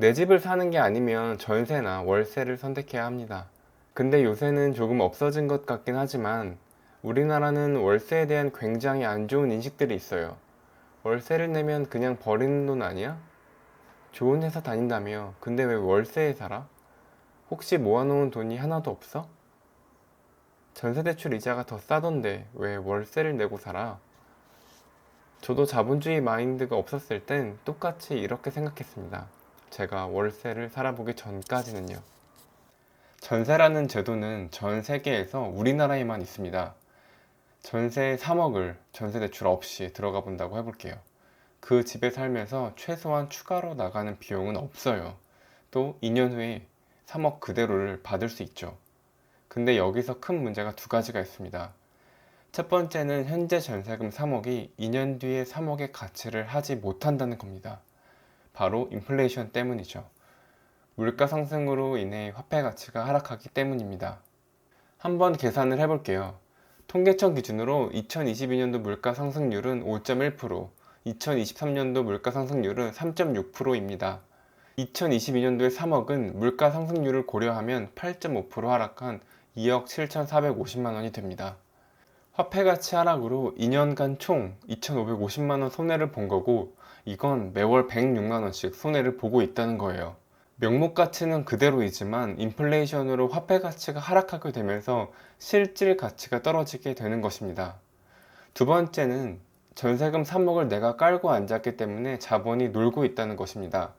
내 집을 사는 게 아니면 전세나 월세를 선택해야 합니다. 근데 요새는 조금 없어진 것 같긴 하지만 우리나라는 월세에 대한 굉장히 안 좋은 인식들이 있어요. 월세를 내면 그냥 버리는 돈 아니야? 좋은 회사 다닌다며 근데 왜 월세에 살아? 혹시 모아놓은 돈이 하나도 없어? 전세대출 이자가 더 싸던데 왜 월세를 내고 살아? 저도 자본주의 마인드가 없었을 땐 똑같이 이렇게 생각했습니다. 제가 월세를 살아보기 전까지는요. 전세라는 제도는 전 세계에서 우리나라에만 있습니다. 전세 3억을 전세대출 없이 들어가 본다고 해볼게요. 그 집에 살면서 최소한 추가로 나가는 비용은 없어요. 또 2년 후에 3억 그대로를 받을 수 있죠. 근데 여기서 큰 문제가 두 가지가 있습니다. 첫 번째는 현재 전세금 3억이 2년 뒤에 3억의 가치를 하지 못한다는 겁니다. 바로 인플레이션 때문이죠. 물가 상승으로 인해 화폐 가치가 하락하기 때문입니다. 한번 계산을 해볼게요. 통계청 기준으로 2022년도 물가 상승률은 5.1%, 2023년도 물가 상승률은 3.6%입니다. 2022년도의 3억은 물가 상승률을 고려하면 8.5% 하락한 2억 7,450만 원이 됩니다. 화폐 가치 하락으로 2년간 총 2,550만 원 손해를 본 거고 이건 매월 106만 원씩 손해를 보고 있다는 거예요. 명목 가치는 그대로이지만 인플레이션으로 화폐 가치가 하락하게 되면서 실질 가치가 떨어지게 되는 것입니다. 두 번째는 전세금 3억을 내가 깔고 앉았기 때문에 자본이 놀고 있다는 것입니다.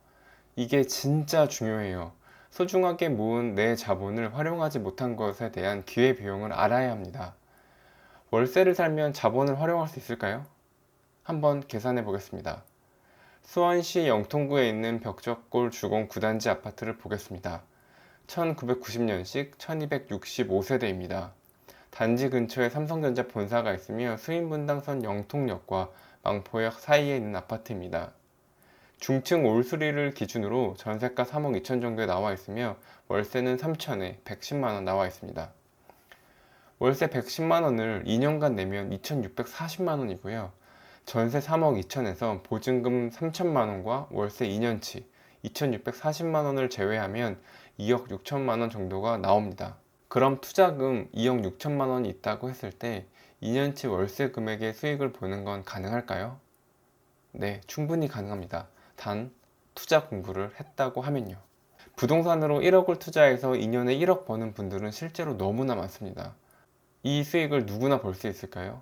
이게 진짜 중요해요. 소중하게 모은 내 자본을 활용하지 못한 것에 대한 기회비용을 알아야 합니다. 월세를 살면 자본을 활용할 수 있을까요? 한번 계산해 보겠습니다. 수원시 영통구에 있는 벽적골 주공 9단지 아파트를 보겠습니다. 1990년식 1265세대입니다. 단지 근처에 삼성전자 본사가 있으며 수인분당선 영통역과 망포역 사이에 있는 아파트입니다. 중층 올수리를 기준으로 전세가 3억 2천 정도에 나와 있으며 월세는 3천에 110만원 나와 있습니다. 월세 110만원을 2년간 내면 2,640만원이고요. 전세 3억 2천에서 보증금 3천만원과 월세 2년치 2,640만원을 제외하면 2억 6천만원 정도가 나옵니다. 그럼 투자금 2억 6천만원이 있다고 했을 때 2년치 월세 금액의 수익을 보는 건 가능할까요? 네, 충분히 가능합니다. 단, 투자 공부를 했다고 하면요. 부동산으로 1억을 투자해서 2년에 1억 버는 분들은 실제로 너무나 많습니다. 이 수익을 누구나 볼 수 있을까요?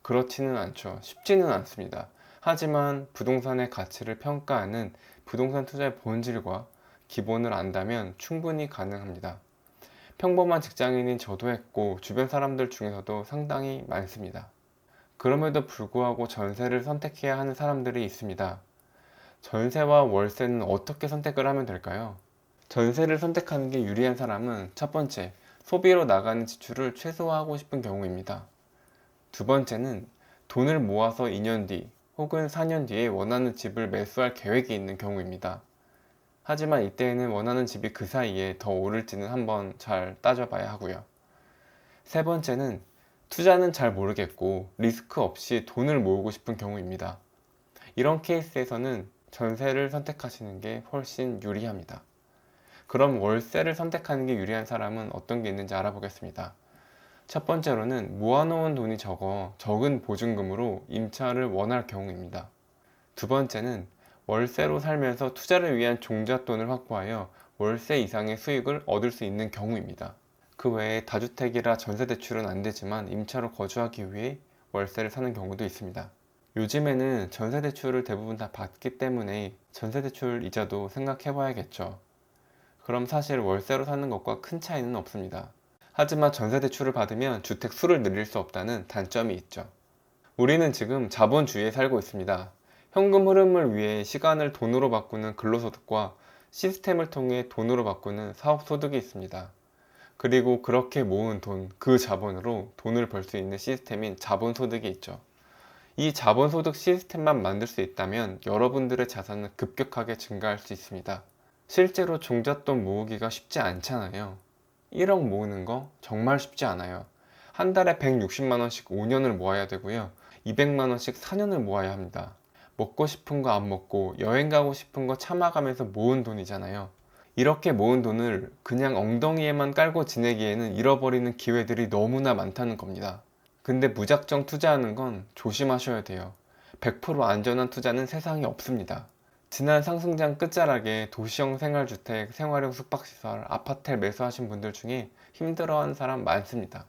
그렇지는 않죠. 쉽지는 않습니다. 하지만 부동산의 가치를 평가하는 부동산 투자의 본질과 기본을 안다면 충분히 가능합니다. 평범한 직장인인 저도 했고 주변 사람들 중에서도 상당히 많습니다. 그럼에도 불구하고 전세를 선택해야 하는 사람들이 있습니다. 전세와 월세는 어떻게 선택을 하면 될까요? 전세를 선택하는 게 유리한 사람은 첫 번째, 소비로 나가는 지출을 최소화하고 싶은 경우입니다. 두 번째는 돈을 모아서 2년 뒤 혹은 4년 뒤에 원하는 집을 매수할 계획이 있는 경우입니다. 하지만 이때에는 원하는 집이 그 사이에 더 오를지는 한번 잘 따져봐야 하고요. 세 번째는 투자는 잘 모르겠고 리스크 없이 돈을 모으고 싶은 경우입니다. 이런 케이스에서는 전세를 선택하시는 게 훨씬 유리합니다. 그럼 월세를 선택하는 게 유리한 사람은 어떤 게 있는지 알아보겠습니다. 첫 번째로는 모아놓은 돈이 적은 보증금으로 임차를 원할 경우입니다. 두 번째는 월세로 살면서 투자를 위한 종잣돈을 확보하여 월세 이상의 수익을 얻을 수 있는 경우입니다. 그 외에 다주택이라 전세대출은 안 되지만 임차로 거주하기 위해 월세를 사는 경우도 있습니다. 요즘에는 전세대출을 대부분 다 받기 때문에 전세대출 이자도 생각해 봐야겠죠. 그럼 사실 월세로 사는 것과 큰 차이는 없습니다. 하지만 전세대출을 받으면 주택 수를 늘릴 수 없다는 단점이 있죠. 우리는 지금 자본주의에 살고 있습니다. 현금 흐름을 위해 시간을 돈으로 바꾸는 근로소득과 시스템을 통해 돈으로 바꾸는 사업소득이 있습니다. 그리고 그렇게 모은 돈, 그 자본으로 돈을 벌 수 있는 시스템인 자본소득이 있죠. 이 자본소득 시스템만 만들 수 있다면 여러분들의 자산은 급격하게 증가할 수 있습니다. 실제로 종잣돈 모으기가 쉽지 않잖아요. 1억 모으는 거 정말 쉽지 않아요. 한 달에 160만원씩 5년을 모아야 되고요. 200만원씩 4년을 모아야 합니다. 먹고 싶은 거 안 먹고 여행 가고 싶은 거 참아가면서 모은 돈이잖아요. 이렇게 모은 돈을 그냥 엉덩이에만 깔고 지내기에는 잃어버리는 기회들이 너무나 많다는 겁니다. 근데 무작정 투자하는 건 조심하셔야 돼요. 100% 안전한 투자는 세상에 없습니다. 지난 상승장 끝자락에 도시형 생활주택, 생활형 숙박시설, 아파트를 매수하신 분들 중에 힘들어하는 사람 많습니다.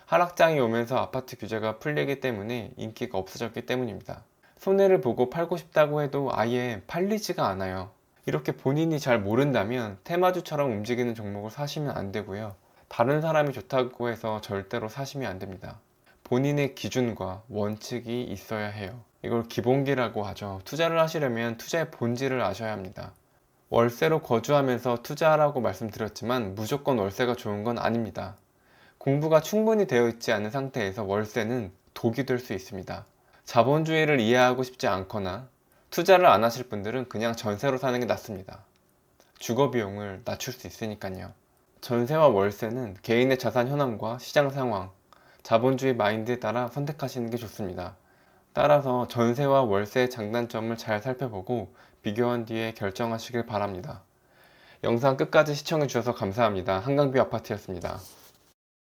하락장이 오면서 아파트 규제가 풀리기 때문에 인기가 없어졌기 때문입니다. 손해를 보고 팔고 싶다고 해도 아예 팔리지가 않아요. 이렇게 본인이 잘 모른다면 테마주처럼 움직이는 종목을 사시면 안 되고요. 다른 사람이 좋다고 해서 절대로 사시면 안 됩니다. 본인의 기준과 원칙이 있어야 해요. 이걸 기본기라고 하죠. 투자를 하시려면 투자의 본질을 아셔야 합니다. 월세로 거주하면서 투자하라고 말씀드렸지만 무조건 월세가 좋은 건 아닙니다. 공부가 충분히 되어 있지 않은 상태에서 월세는 독이 될 수 있습니다. 자본주의를 이해하고 싶지 않거나 투자를 안 하실 분들은 그냥 전세로 사는 게 낫습니다. 주거 비용을 낮출 수 있으니까요. 전세와 월세는 개인의 자산 현황과 시장 상황, 자본주의 마인드에 따라 선택하시는 게 좋습니다. 따라서 전세와 월세의 장단점을 잘 살펴보고 비교한 뒤에 결정하시길 바랍니다. 영상 끝까지 시청해 주셔서 감사합니다. 한강뷰 아파트였습니다.